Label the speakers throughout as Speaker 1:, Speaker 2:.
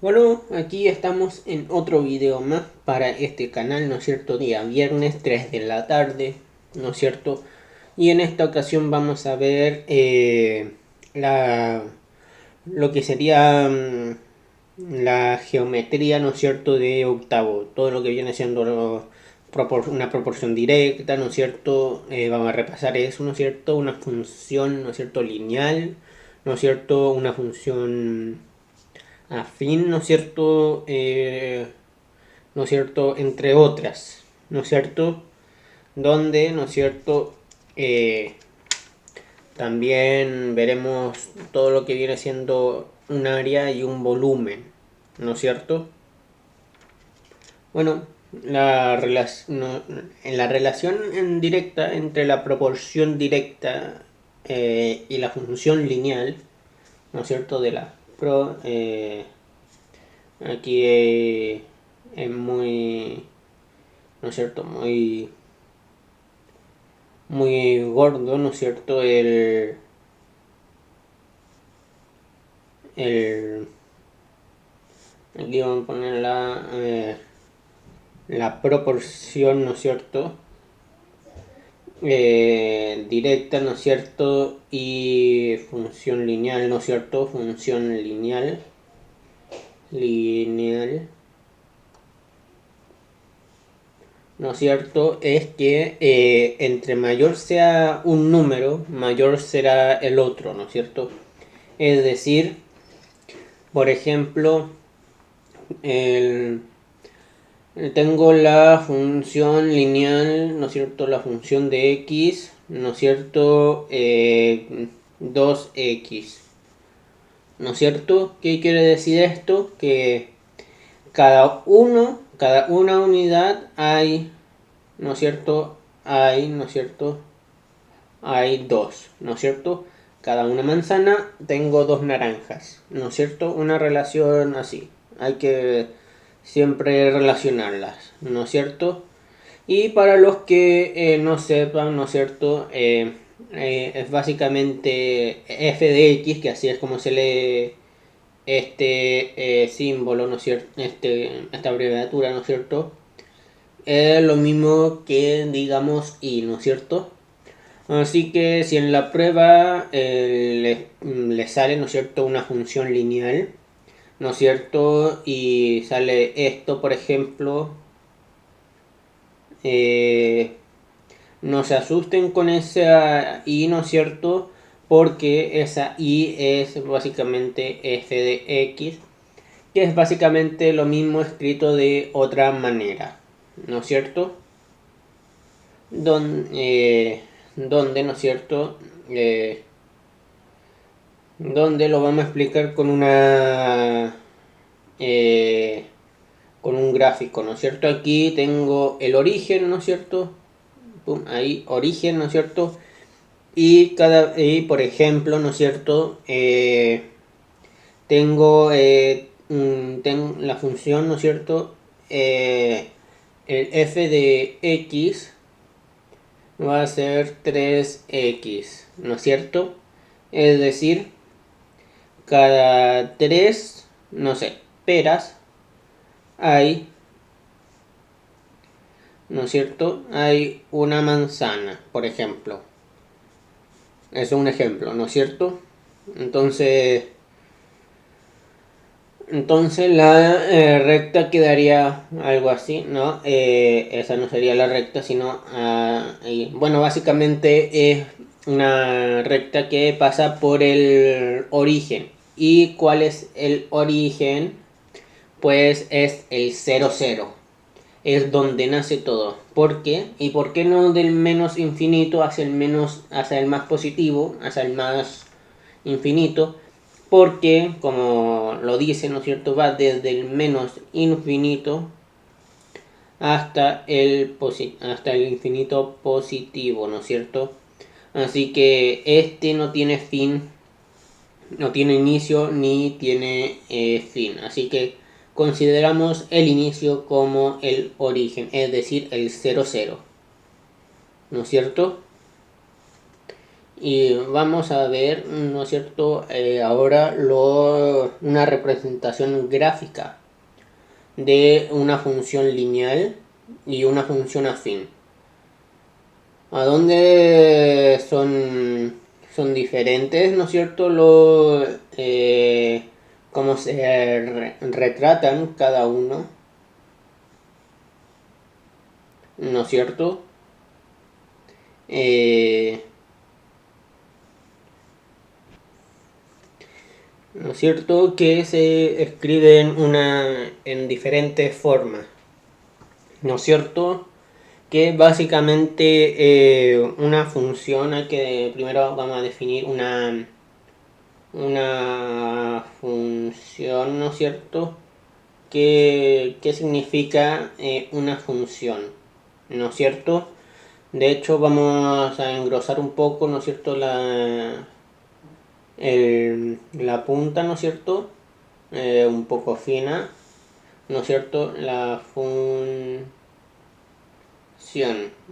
Speaker 1: Bueno, aquí estamos en otro video más para este canal, ¿no es cierto? Día viernes 3 de la tarde, ¿no es cierto? Y en esta ocasión vamos a ver la, lo que sería la geometría, ¿no es cierto? De octavo, todo lo que viene siendo una proporción directa, ¿no es cierto? Vamos a repasar eso, ¿no es cierto? Una función, ¿no es cierto? Lineal, ¿no es cierto? Una función afín, ¿no es cierto? ¿No es cierto? Entre otras, ¿no es cierto? Donde, ¿no es cierto? Eh, También veremos todo lo que viene siendo un área y un volumen, ¿no es cierto? Bueno, en la relación en directa entre la proporción directa y la función lineal, ¿no es cierto? De la aquí es muy, ¿no es cierto? Muy gordo, ¿no es cierto? El aquí vamos a poner la proporción, ¿no es cierto? Directa, ¿no es cierto? Y función lineal, ¿no es cierto? Función lineal, ¿no es cierto? Es que entre mayor sea un número, mayor será el otro, ¿no es cierto? Es decir, por ejemplo, el, tengo la función lineal, ¿no es cierto? La función de x, ¿no es cierto? 2x, ¿no es cierto? ¿Qué quiere decir esto? Que cada una unidad hay, ¿no es cierto? ¿No es cierto? Hay dos, ¿no es cierto? Cada una manzana tengo dos naranjas, ¿no es cierto? Una relación así. Hay que siempre relacionarlas, ¿no es cierto? Y para los que no sepan, ¿no es cierto? Es básicamente f de x, que así es como se lee este símbolo, ¿no es cierto? Esta abreviatura, ¿no es cierto? Es lo mismo que digamos y, ¿no es cierto? Así que si en la prueba le sale, ¿no es cierto?, una función lineal, ¿no es cierto? Y sale esto, por ejemplo, eh, no se asusten con esa i, ¿no es cierto? Porque esa i es básicamente f de x, que es básicamente lo mismo escrito de otra manera, ¿no es cierto? Donde, ¿no es cierto? Eh, Donde lo vamos a explicar eh, con un gráfico, ¿no es cierto? Aquí tengo el origen, ¿no es cierto? Pum, ahí, origen, ¿no es cierto? Y por ejemplo, ¿no es cierto? Tengo la función, ¿no es cierto? El f de x va a ser 3x, ¿no es cierto? Es decir, cada 3, no sé, peras hay, ¿no es cierto? Hay una manzana, por ejemplo. Es un ejemplo, ¿no es cierto? Entonces, entonces la recta quedaría algo así, ¿no? Esa no sería la recta, sino... bueno, básicamente es una recta que pasa por el origen. ¿Y cuál es el origen? Pues es el 0, 0. Es donde nace todo. ¿Por qué? ¿Y por qué no del menos infinito hacia el menos, hacia el más positivo, hacia el más infinito? Porque, como lo dice, ¿no es cierto? Va desde el menos infinito hasta el infinito positivo, ¿no es cierto? Así que este no tiene fin, no tiene inicio ni tiene fin. Así que consideramos el inicio como el origen, es decir, el 0, 0. ¿No es cierto? Y vamos a ver, ¿no es cierto?, ahora una representación gráfica de una función lineal y una función afín. ¿A dónde son diferentes, ¿no es cierto?, cómo se retratan cada uno, ¿no es cierto? ¿No es cierto?, que se escriben en diferentes formas, ¿no es cierto?, que básicamente una función, primero vamos a definir una función, ¿no es cierto?, ¿qué significa una función?, ¿no es cierto? De hecho vamos a engrosar un poco, ¿no es cierto?, la punta, ¿no es cierto?, un poco fina, ¿no es cierto?, la función,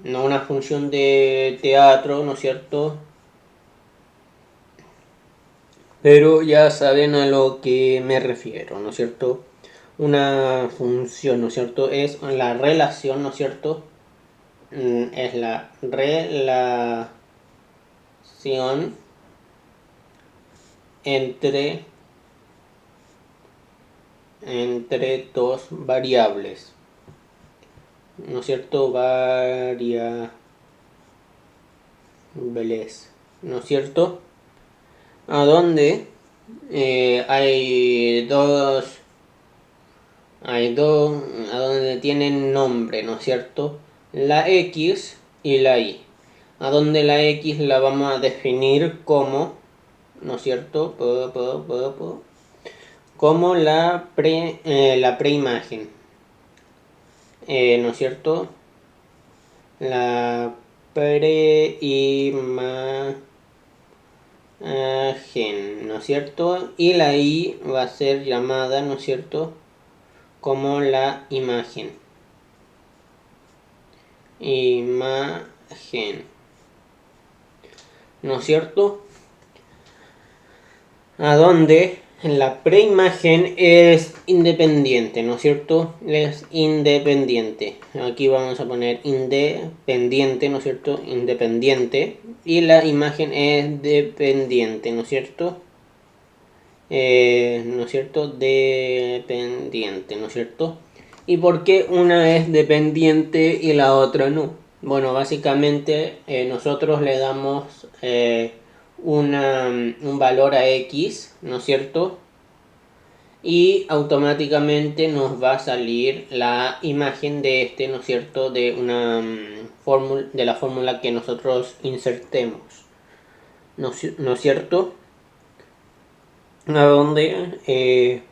Speaker 1: no una función de teatro, ¿no es cierto?, pero ya saben a lo que me refiero, ¿no es cierto? Una función, ¿no es cierto?, es la relación, ¿no es cierto?, es la relación entre dos variables, ¿no es cierto?, variables, ¿no es cierto?, a donde hay dos, a donde tienen nombre, ¿no es cierto?, la X y la Y, a donde la X la vamos a definir como, ¿no es cierto?, como la preimagen, ¿no es cierto?, la preimagen, ¿no es cierto?, y la I va a ser llamada, ¿no es cierto?, como la imagen, ¿no es cierto?, a donde la preimagen es independiente, ¿no es cierto?, es independiente. Aquí vamos a poner independiente, ¿no es cierto?, independiente, y la imagen es dependiente, ¿no es cierto?, ¿no es cierto?, dependiente, ¿no es cierto? ¿Y por qué una es dependiente y la otra no? Bueno, básicamente nosotros le damos un valor a X, ¿no es cierto?, y automáticamente nos va a salir la imagen de este, ¿no es cierto?, de de la fórmula que nosotros insertemos, ¿no es cierto?, a donde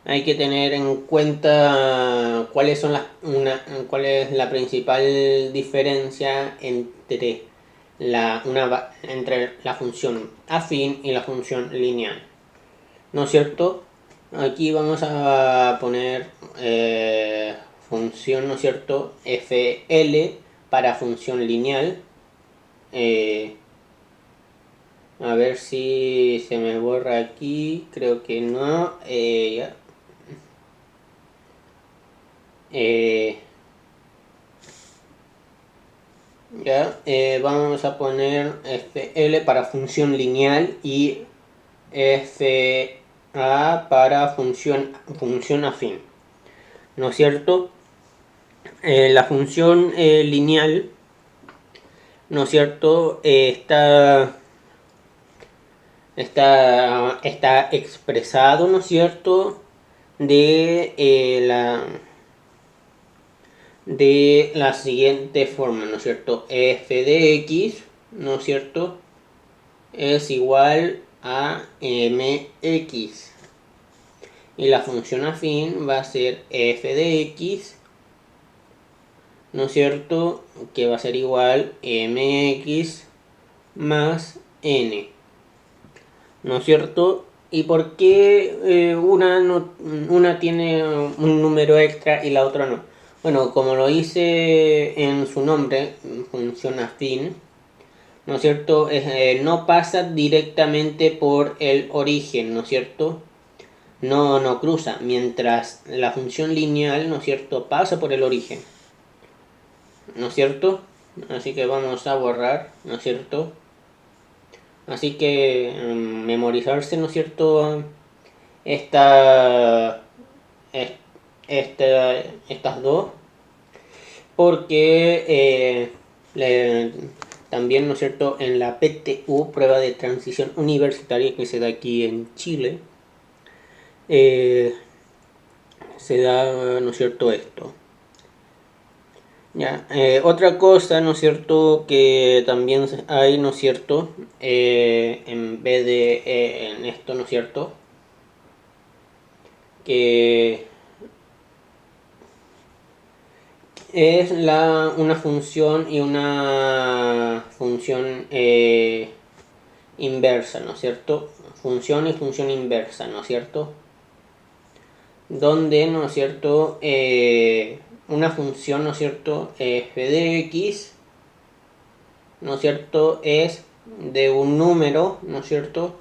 Speaker 1: hay que tener en cuenta cuál es la principal diferencia entre entre la función afín y la función lineal, ¿no es cierto? Aquí vamos a poner función, ¿no es cierto?, fl para función lineal. A ver si se me borra aquí, creo que no. Ya. Vamos a poner fl para función lineal y fa para función afín, ¿no es cierto? La función lineal, ¿no es cierto?, está expresado, ¿no es cierto?, de la siguiente forma, ¿no es cierto?, f de x, ¿no es cierto?, es igual a mx, y la función afín va a ser f de x, ¿no es cierto?, que va a ser igual mx más n, ¿no es cierto? ¿Y por qué una tiene un número extra y la otra no? Bueno, como lo hice en su nombre, función afín, ¿no es cierto? No pasa directamente por el origen, ¿no es cierto? No cruza, mientras la función lineal, ¿no es cierto?, pasa por el origen, ¿no es cierto? Así que vamos a borrar, ¿no es cierto? Así que memorizarse, ¿no es cierto?, esta, estas dos, porque también, ¿no es cierto?, en la PTU, prueba de transición universitaria que se da aquí en Chile, se da, ¿no es cierto?, esto. Ya, otra cosa, ¿no es cierto?, que también hay, ¿no es cierto?, en vez de en esto, ¿no es cierto?, que es una función y una función inversa, ¿no es cierto? Función y función inversa, ¿no es cierto? Donde, ¿no es cierto?, una función, ¿no es cierto?, f de x, ¿no es cierto?, es de un número, ¿no es cierto?,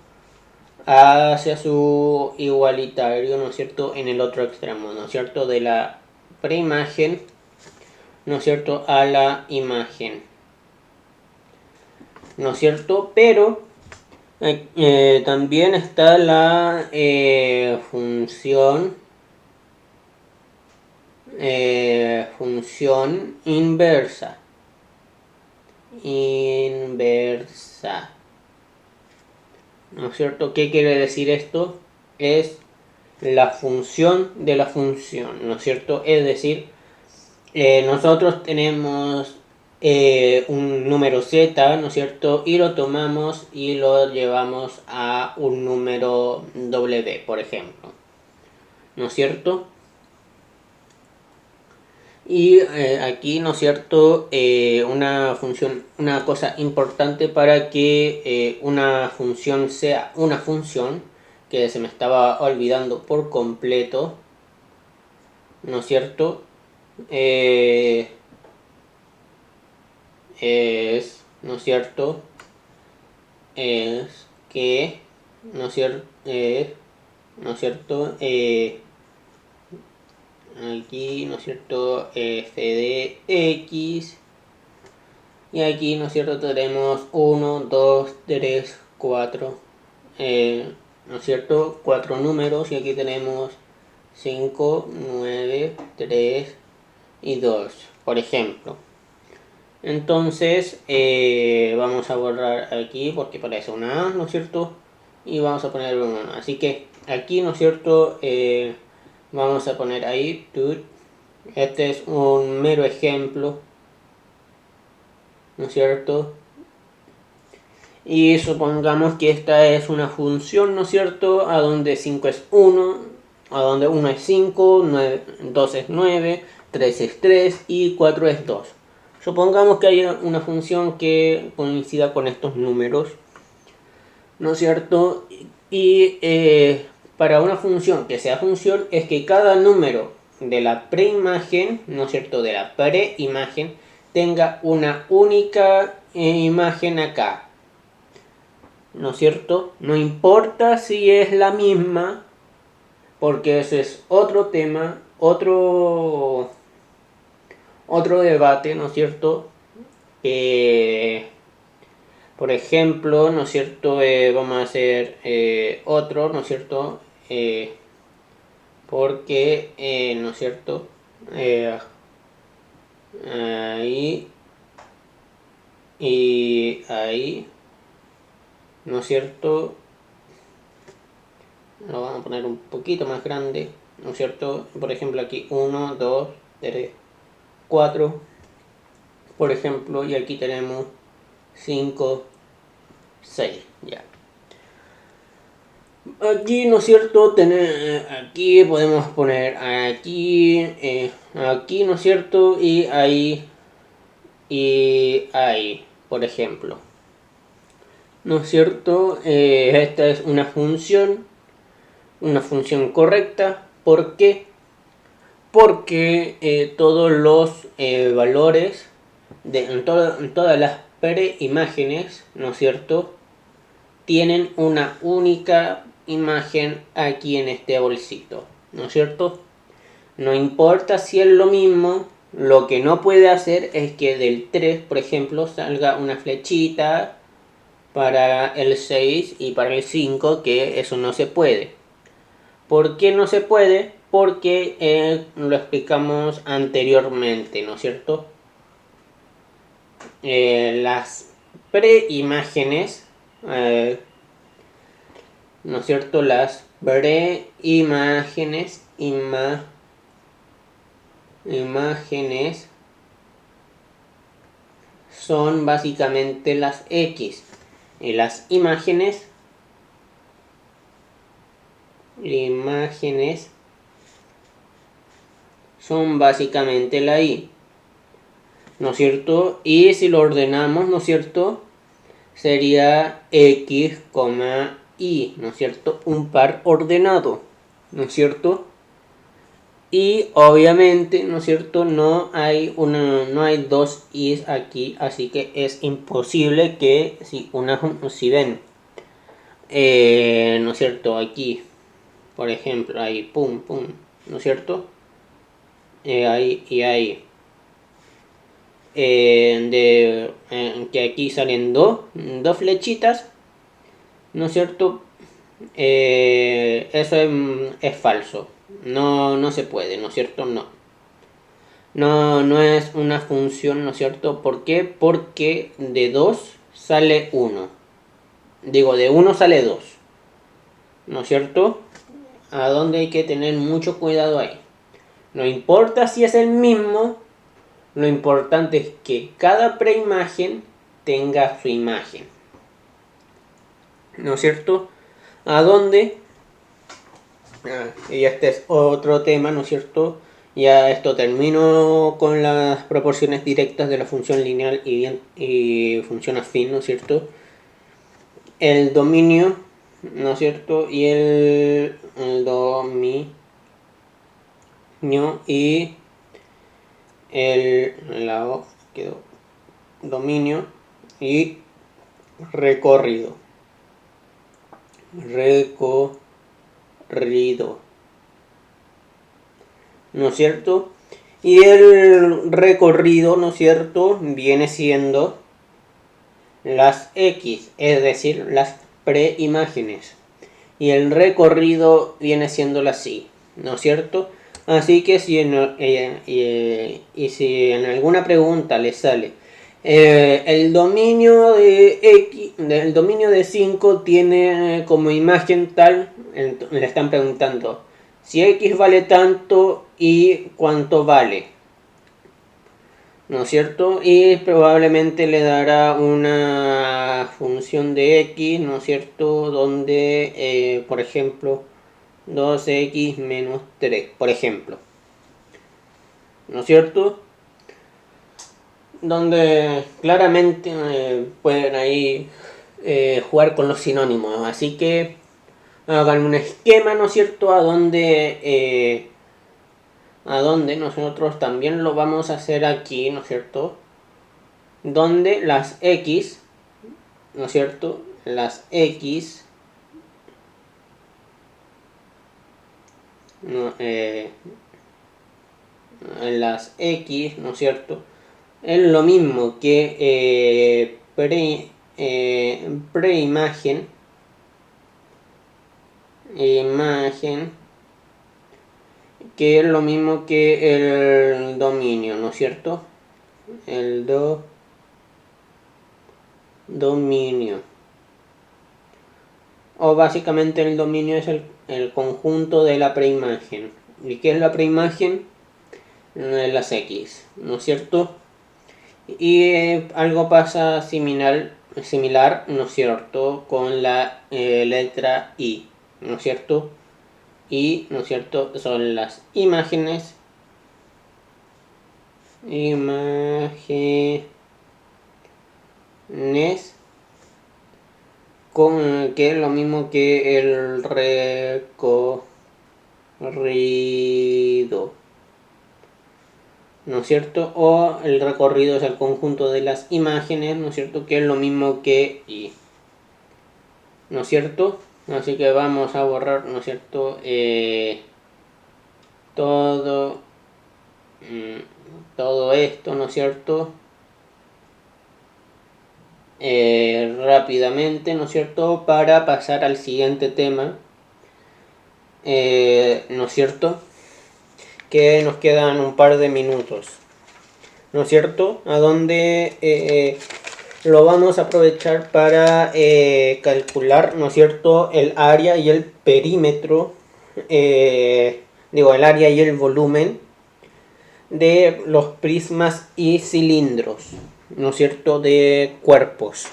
Speaker 1: hacia su igualitario, ¿no es cierto?, en el otro extremo, ¿no es cierto?, de la preimagen, ¿no es cierto?, a la imagen, ¿no es cierto? Pero también está la función inversa. ¿No es cierto? ¿Qué quiere decir esto? Es la función de la función, ¿no es cierto? Es decir, nosotros tenemos un número z, ¿no es cierto? Y lo tomamos y lo llevamos a un número w, por ejemplo, ¿no es cierto? Y aquí, ¿no es cierto?, una cosa importante para que una función sea una función, que se me estaba olvidando por completo, ¿no es cierto?, ¿no es cierto?, es que, ¿no es cierto?, ¿no es cierto?, aquí, ¿no es cierto?, f de x, y aquí, ¿no es cierto?, tenemos 1, 2, 3, 4, ¿no es cierto?, 4 números, y aquí tenemos 5, 9, 3 y 2, por ejemplo. Entonces, vamos a borrar aquí porque parece una A, ¿no es cierto?, y vamos a poner una A. Así que aquí, ¿no es cierto?, vamos a poner ahí, este es un mero ejemplo, ¿no es cierto? Y supongamos que esta es una función, ¿no es cierto?, a donde 5 es 1, a donde 1 es 5, 2 es 9, 3 es 3 y 4 es 2. Supongamos que hay una función que coincida con estos números, ¿no es cierto? Y para una función que sea función es que cada número de la preimagen, ¿no es cierto?, de la preimagen, tenga una única imagen acá, ¿no es cierto? No importa si es la misma, porque ese es otro tema, otro debate, ¿no es cierto? Por ejemplo, ¿no es cierto?, vamos a hacer otro, ¿no es cierto?, porque, ¿no es cierto?, ahí y ahí, ¿no es cierto?, lo vamos a poner un poquito más grande, ¿no es cierto?, por ejemplo aquí 1, 2, 3, 4, por ejemplo, y aquí tenemos 5, 6, ya. Aquí, ¿no es cierto?, aquí podemos poner aquí, aquí, ¿no es cierto?, y ahí, por ejemplo, ¿no es cierto? Esta es una función correcta. ¿Por qué? Porque todos los valores en todas las preimágenes, ¿no es cierto?, tienen una única imagen aquí en este bolsito, ¿no es cierto? No importa si es lo mismo, lo que no puede hacer es que del 3, por ejemplo, salga una flechita para el 6 y para el 5, que eso no se puede. ¿Por qué no se puede? Porque lo explicamos anteriormente, ¿no es cierto? Las preimágenes, ¿no es cierto? Las preimágenes, imágenes son básicamente las X. Y las imágenes son básicamente la Y, ¿no es cierto? Y si lo ordenamos, ¿no es cierto?, sería X, Y, ¿no es cierto?, un par ordenado, ¿no es cierto? Y obviamente, ¿no es cierto?, no hay dos I's aquí, así que es imposible que si ven, ¿no es cierto?, aquí, por ejemplo, ahí, pum, pum, ¿no es cierto?, ahí y ahí, que aquí salen dos flechitas, ¿no es cierto? Eso es falso, no se puede, ¿no es cierto? No es una función, ¿no es cierto? ¿Por qué? Porque de 2 sale 1. Digo, de 1 sale 2, ¿no es cierto? A donde hay que tener mucho cuidado ahí. No importa si es el mismo, lo importante es que cada preimagen tenga su imagen, ¿no es cierto? A donde, y este es otro tema, ¿no es cierto? Ya esto termino con las proporciones directas de la función lineal y función afín, ¿no es cierto? El dominio, ¿no es cierto? Y el dominio y la O quedó dominio y recorrido. ¿No es cierto? Y el recorrido, ¿no es cierto?, viene siendo las X, es decir, las preimágenes. Y el recorrido viene siendo la Y, ¿no es cierto? Así que si si en alguna pregunta le sale el dominio de X, el dominio de 5 tiene como imagen tal, le están preguntando si X vale tanto y cuánto vale, ¿no es cierto? Y probablemente le dará una función de X, ¿no es cierto?, donde, por ejemplo, 2x menos 3, por ejemplo, ¿no es cierto? Donde claramente pueden ahí jugar con los sinónimos. Así que hagan un esquema, ¿no es cierto?, a donde nosotros también lo vamos a hacer aquí, ¿no es cierto?, donde las X, ¿no es cierto?, las X las X, ¿no es cierto?, es lo mismo que preimagen, que es lo mismo que el dominio, ¿no es cierto? El dominio. O básicamente el dominio es el conjunto de la preimagen. ¿Y qué es la preimagen? Las X, ¿no es cierto? Y algo pasa similar, ¿no es cierto?, con la letra I, ¿no es cierto? Y, ¿no es cierto?, son las imágenes que es lo mismo que el recorrido. ¿no es cierto? O el recorrido es el conjunto de las imágenes, ¿no es cierto? Que es lo mismo que y, ¿no es cierto? Así que vamos a borrar, ¿no es cierto? Todo, todo esto, ¿no es cierto? Rápidamente, ¿no es cierto? Para pasar al siguiente tema, ¿no es cierto? Que nos quedan un par de minutos, ¿no es cierto? A donde lo vamos a aprovechar para calcular, ¿no es cierto? El área y el perímetro, digo, el área y el volumen de los prismas y cilindros, ¿no es cierto? De cuerpos.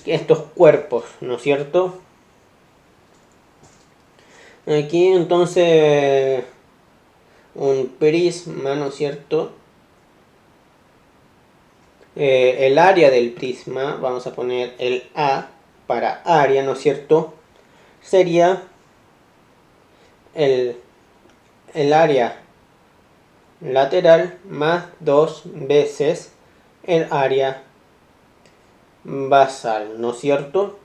Speaker 1: Estos cuerpos, ¿no es cierto? Aquí entonces un prisma, ¿no es cierto? El área del prisma, vamos a poner el A para área, ¿no es cierto? Sería el área lateral más 2 veces el área basal, ¿no es cierto?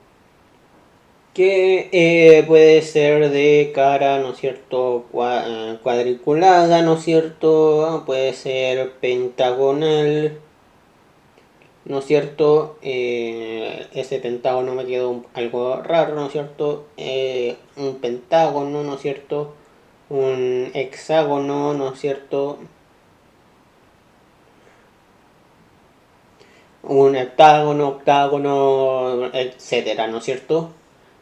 Speaker 1: Que puede ser de cara, ¿no es cierto? Cuadriculada, ¿no es cierto? Puede ser pentagonal, ¿no es cierto? Ese pentágono me quedó algo raro, ¿no es cierto? Un pentágono, ¿no es cierto? Un hexágono, ¿no es cierto? Un heptágono, octágono, etcétera, ¿no es cierto?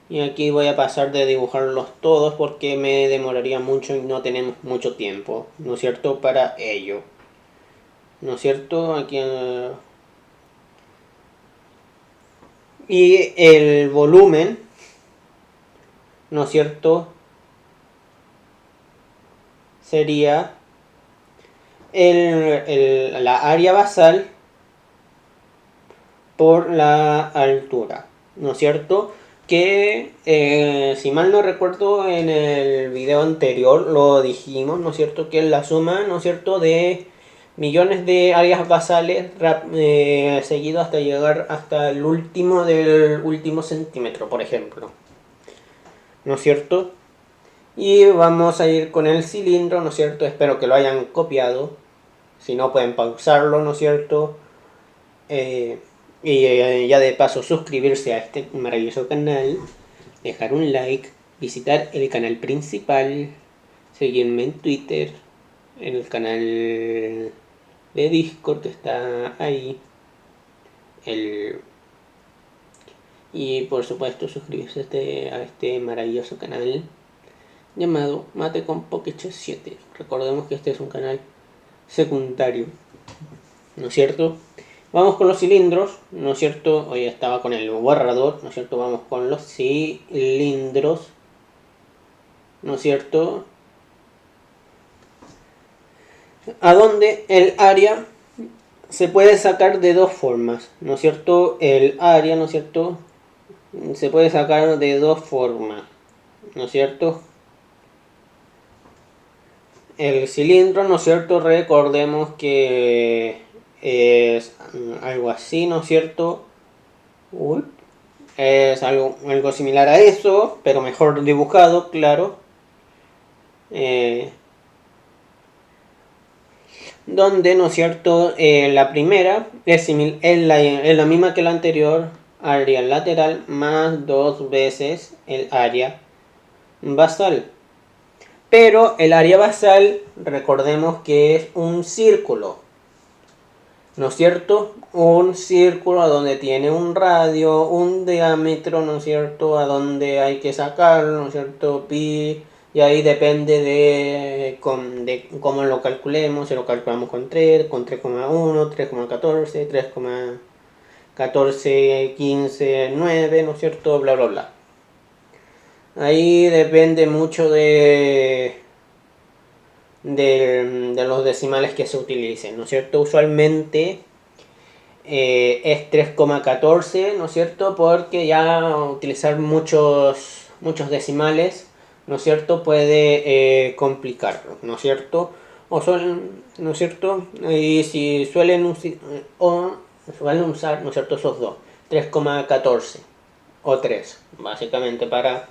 Speaker 1: Y aquí voy a pasar de dibujarlos todos porque me demoraría mucho y no tenemos mucho tiempo, ¿no es cierto? Para ello, ¿no es cierto? Aquí y el volumen, ¿no es cierto? Sería la área basal por la altura, ¿no es cierto? Que si mal no recuerdo en el video anterior lo dijimos, ¿no es cierto? Que es la suma, ¿no es cierto? De millones de áreas basales seguido hasta llegar hasta el último del último centímetro, por ejemplo, ¿no es cierto? Y vamos a ir con el cilindro, ¿no es cierto? Espero que lo hayan copiado, si no pueden pausarlo, ¿no es cierto? Y ya de paso suscribirse a este maravilloso canal, dejar un like, visitar el canal principal, seguirme en Twitter, en el canal de Discord que está ahí, y por supuesto suscribirse a este maravilloso canal llamado Mate con Pokéche 7. Recordemos que este es un canal secundario, ¿no es cierto? Vamos con los cilindros, ¿no es cierto? Hoy estaba con el borrador, ¿no es cierto? Vamos con los cilindros, ¿no es cierto? A donde el área se puede sacar de dos formas, ¿no es cierto? El área, ¿no es cierto? Se puede sacar de dos formas, ¿no es cierto? El cilindro, ¿no es cierto? Recordemos que es algo así, ¿no es cierto? Uy. Es algo similar a eso, pero mejor dibujado, claro. Donde, ¿no es cierto? La primera es la misma que la anterior, área lateral más dos veces el área basal. Pero el área basal, recordemos que es un círculo, ¿no es cierto? Un círculo donde tiene un radio, un diámetro, ¿no es cierto? A donde hay que sacarlo, ¿no es cierto? Pi, y ahí depende de cómo lo calculemos, si lo calculamos con 3, con 3,1, 3,14, 3,14, 15, 9, ¿no es cierto? Bla, bla, bla. Ahí depende mucho de los decimales que se utilicen, ¿no es cierto? Usualmente es 3,14, ¿no es cierto? Porque ya utilizar muchos decimales, ¿no es cierto? Puede complicarlo, ¿no es cierto? o suelen, ¿no es cierto? Y si suelen usar, ¿no es cierto?, esos dos, 3,14 o 3, básicamente para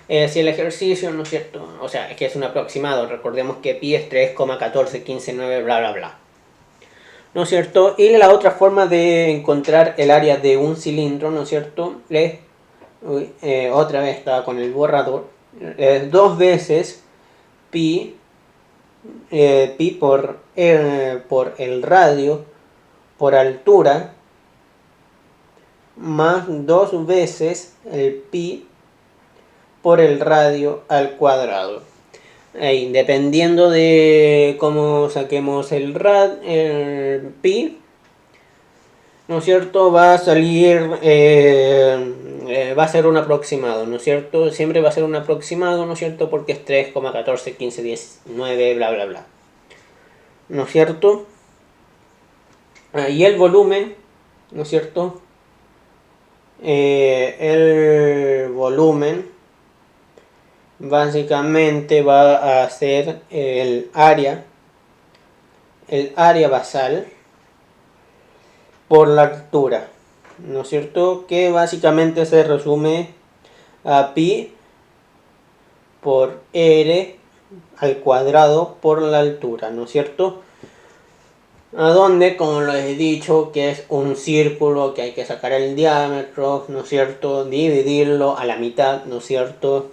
Speaker 1: si el ejercicio, ¿no es cierto? O sea, es que es un aproximado, recordemos que pi es 3,1415,9, bla, bla, bla. ¿No es cierto? Y la otra forma de encontrar el área de un cilindro, ¿no es cierto? Es, otra vez estaba con el borrador, dos veces pi, pi por el radio por altura, más dos veces el pi por el radio al cuadrado. Dependiendo de cómo saquemos el pi, ¿no es cierto? Va a salir, va a ser un aproximado, ¿no es cierto? Siempre va a ser un aproximado, ¿no es cierto? Porque es 3,141519, bla, bla, bla. ¿No es cierto? Y el volumen, ¿no es cierto? El volumen básicamente va a ser el área basal por la altura, ¿no es cierto? Que básicamente se resume a pi por r al cuadrado por la altura, ¿no es cierto? A donde, como lo he dicho, que es un círculo que hay que sacar el diámetro, ¿no es cierto? Dividirlo a la mitad, ¿no es cierto?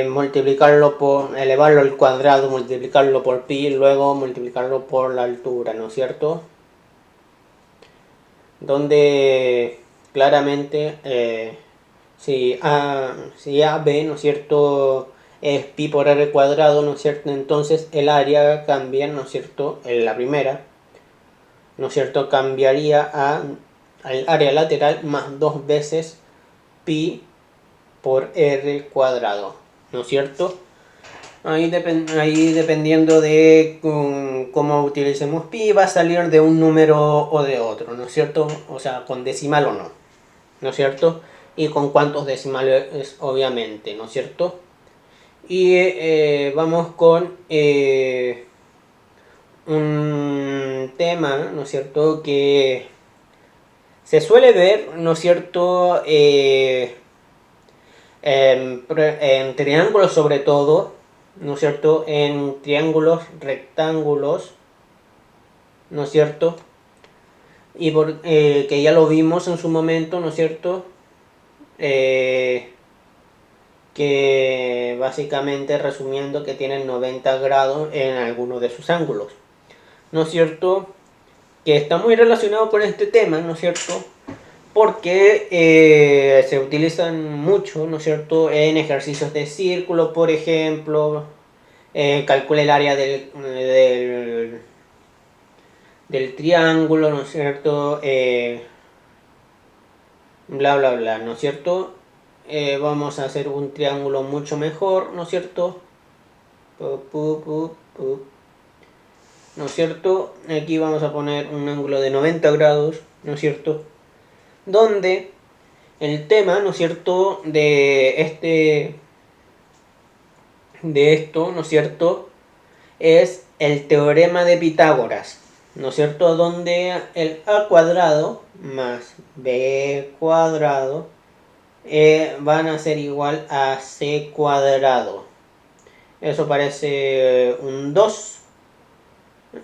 Speaker 1: Multiplicarlo por, elevarlo al cuadrado, multiplicarlo por pi, luego multiplicarlo por la altura, ¿no es cierto? Donde claramente si AB, ¿no es cierto?, es pi por r cuadrado, ¿no es cierto?, entonces el área cambia, ¿no es cierto?, en la primera, ¿no es cierto?, cambiaría al área lateral más dos veces pi por r cuadrado, ¿no es cierto? Ahí dependiendo de cómo utilicemos pi, va a salir de un número o de otro, ¿no es cierto? O sea, con decimal o no, ¿no es cierto? Y con cuántos decimales, obviamente, ¿no es cierto? Y vamos con un tema, ¿no es cierto?, que se suele ver, ¿no es cierto?, en triángulos sobre todo, ¿no es cierto?, en triángulos rectángulos, ¿no es cierto?, y que ya lo vimos en su momento, ¿no es cierto?, que básicamente, resumiendo, que tienen 90 grados en alguno de sus ángulos, ¿no es cierto?, que está muy relacionado con este tema, ¿no es cierto?, porque se utilizan mucho, ¿no es cierto?, en ejercicios de círculo, por ejemplo, calcula el área del triángulo, ¿no es cierto?, bla, bla, bla, ¿no es cierto? Vamos a hacer un triángulo mucho mejor, ¿no es cierto? ¿No es cierto? Aquí vamos a poner un ángulo de 90 grados, ¿no es cierto?, donde el tema, ¿no es cierto?, de esto, ¿no es cierto?, es el teorema de Pitágoras, ¿no es cierto?, donde el a cuadrado más b cuadrado van a ser igual a c cuadrado. Eso parece un 2,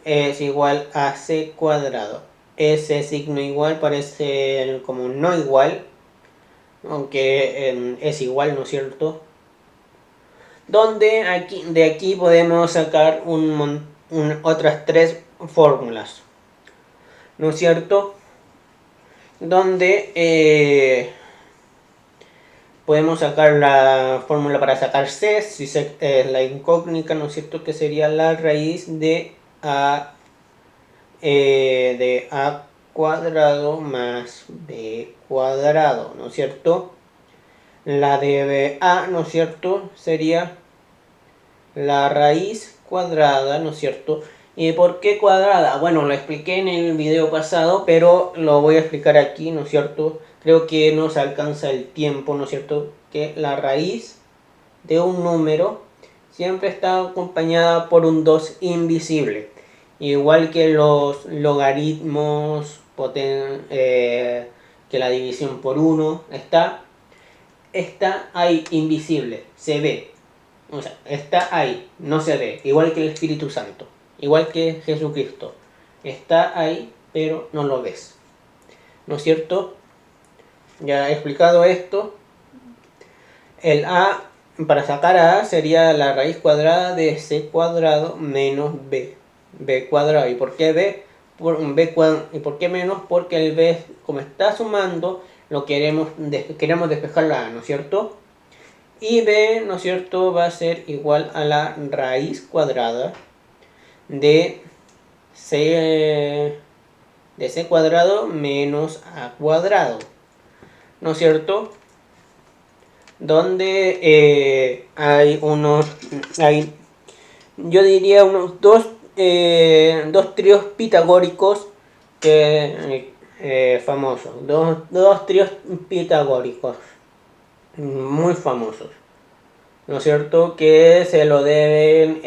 Speaker 1: es igual a c cuadrado. Ese signo igual parece como un no igual, aunque es igual, ¿no es cierto? Donde de aquí podemos sacar otras tres fórmulas, ¿no es cierto? Donde podemos sacar la fórmula para sacar c, si la incógnita, ¿no es cierto?, que sería la raíz de a cuadrado más b cuadrado, ¿no es cierto? La de a, ¿no es cierto?, sería la raíz cuadrada, ¿no es cierto? ¿Y por qué cuadrada? Bueno, lo expliqué en el video pasado, pero lo voy a explicar aquí, ¿no es cierto? Creo que nos alcanza el tiempo, ¿no es cierto?, que la raíz de un número siempre está acompañada por un 2 invisible. Igual que los logaritmos, que la división por 1 está ahí invisible, se ve. O sea, está ahí, no se ve. Igual que el Espíritu Santo, igual que Jesucristo. Está ahí, pero no lo ves. ¿No es cierto? Ya he explicado esto. El a, para sacar a sería la raíz cuadrada de c cuadrado menos b cuadrado. ¿Y por qué b? ¿Y por qué menos? Porque el b, como está sumando, queremos despejar la a, ¿no es cierto? Y b, ¿no es cierto?, va a ser igual a la raíz cuadrada de c cuadrado menos a cuadrado, ¿no es cierto? Donde yo diría unos dos tríos pitagóricos famosos, dos tríos pitagóricos muy famosos, ¿no es cierto?, que se lo deben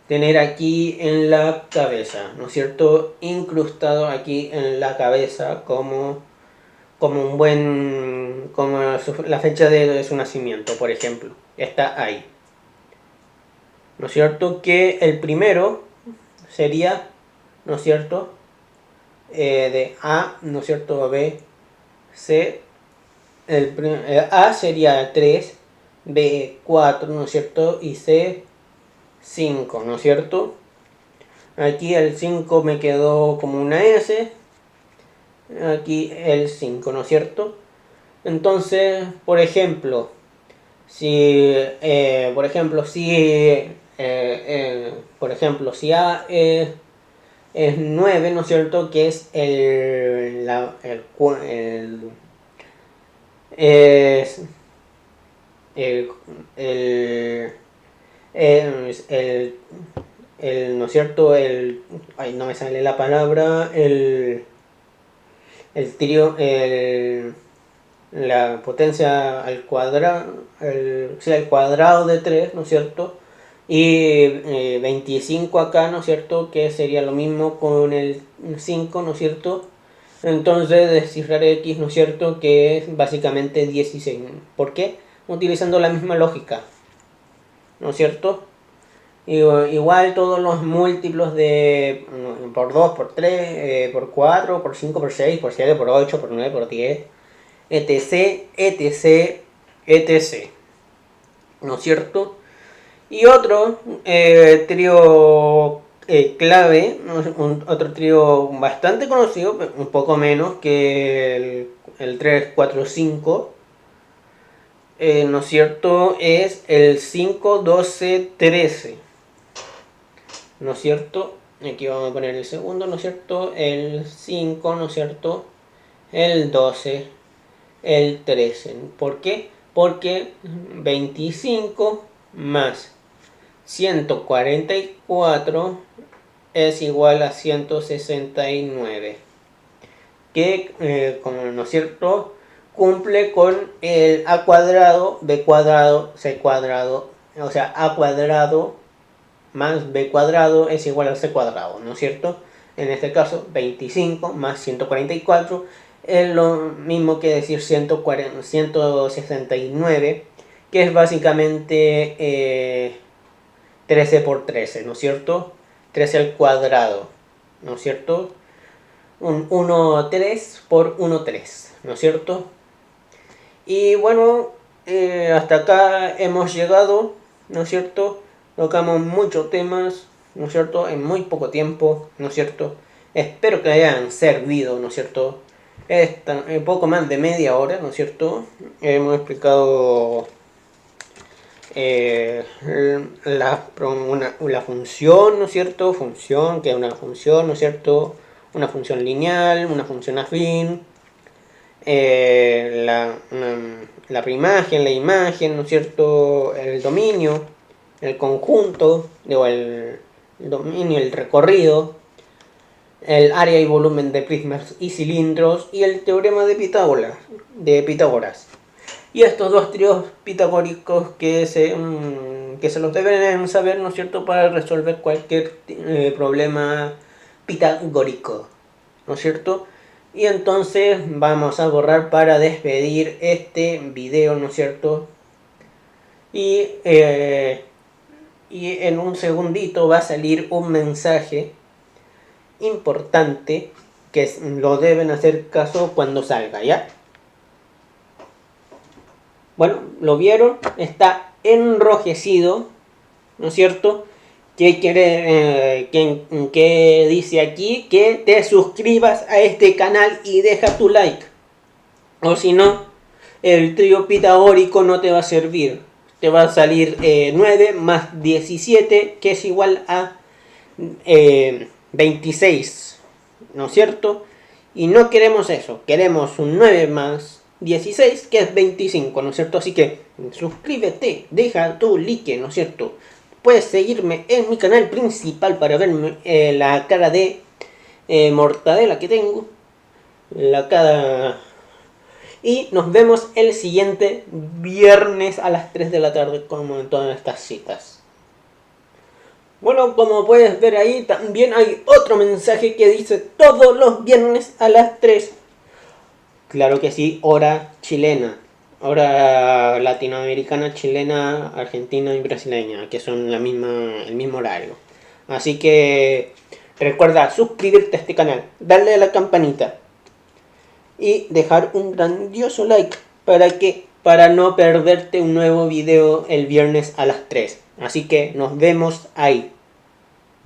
Speaker 1: tener aquí en la cabeza, ¿no es cierto?, incrustado aquí en la cabeza como la fecha de su nacimiento, por ejemplo, está ahí, ¿no es cierto?, que el primero sería, ¿no es cierto?, de A, ¿no es cierto?, B, C, el A sería 3, B 4, ¿no es cierto?, y C 5, ¿no es cierto? Aquí el 5 me quedó como una S, aquí el 5, ¿no es cierto? Entonces, por ejemplo, si A es 9, ¿no es cierto?, que es ¿no es cierto?, no me sale la palabra, la potencia al cuadrado, al cuadrado de 3, ¿no es cierto? Y 25 acá, ¿no es cierto?, que sería lo mismo con el 5, ¿no es cierto? Entonces descifrar x, ¿no es cierto?, que es básicamente 16. ¿Por qué? Utilizando la misma lógica, ¿no es cierto? Igual todos los múltiplos de por 2, por 3, por 4, por 5, por 6, por 7, por 8, por 9, por 10, etc, etc, etc, ¿no es cierto? Y otro trío clave, otro trío bastante conocido, un poco menos que el 3, 4, 5, ¿no es cierto?, es el 5, 12, 13, ¿no es cierto? Aquí vamos a poner el segundo, ¿no es cierto?, el 5, ¿no es cierto?, el 12, el 13. ¿Por qué? Porque 25 más 144 es igual a 169, que, como no es cierto, cumple con el a cuadrado, b cuadrado, c cuadrado, o sea, a cuadrado más b cuadrado es igual a c cuadrado, ¿no es cierto? En este caso, 25 más 144 es lo mismo que decir 169, que es básicamente 13 por 13, ¿no es cierto? 13 al cuadrado, ¿no es cierto? Un 1, 3 por 1, 3, ¿no es cierto? Y bueno, hasta acá hemos llegado, ¿no es cierto? Tocamos muchos temas, ¿no es cierto?, en muy poco tiempo, ¿no es cierto? Espero que hayan servido, ¿no es cierto? Poco más de media hora, ¿no es cierto? Hemos explicado la función, ¿no es cierto? Función, que es una función, ¿no es cierto? Una función lineal, una función afín, la preimagen, la imagen, ¿no es cierto? El dominio, el conjunto, el dominio, el recorrido, el área y volumen de prismas y cilindros y el teorema de Pitágoras. Y estos dos tríos pitagóricos que se los deben saber, ¿no es cierto?, para resolver cualquier problema pitagórico, ¿no es cierto? Y entonces vamos a borrar para despedir este video, ¿no es cierto? Y en un segundito va a salir un mensaje importante que lo deben hacer caso cuando salga, ¿ya? Bueno, lo vieron, está enrojecido, ¿no es cierto? ¿Qué quiere, que dice aquí? Que te suscribas a este canal y deja tu like. O si no, el trío pitagórico no te va a servir. Te va a salir 9 más 17, que es igual a 26, ¿no es cierto? Y no queremos eso, queremos un 9 más 16, que es 25, ¿no es cierto? Así que suscríbete, deja tu like, ¿no es cierto? Puedes seguirme en mi canal principal para ver la cara de mortadela que tengo. La cara... Y nos vemos el siguiente viernes a las 3 de la tarde, como en todas estas citas. Bueno, como puedes ver ahí, también hay otro mensaje que dice todos los viernes a las 3. Claro que sí, hora chilena. Hora latinoamericana, chilena, argentina y brasileña, que son el mismo horario. Así que recuerda suscribirte a este canal, darle a la campanita y dejar un grandioso like para no perderte un nuevo video el viernes a las 3. Así que nos vemos ahí.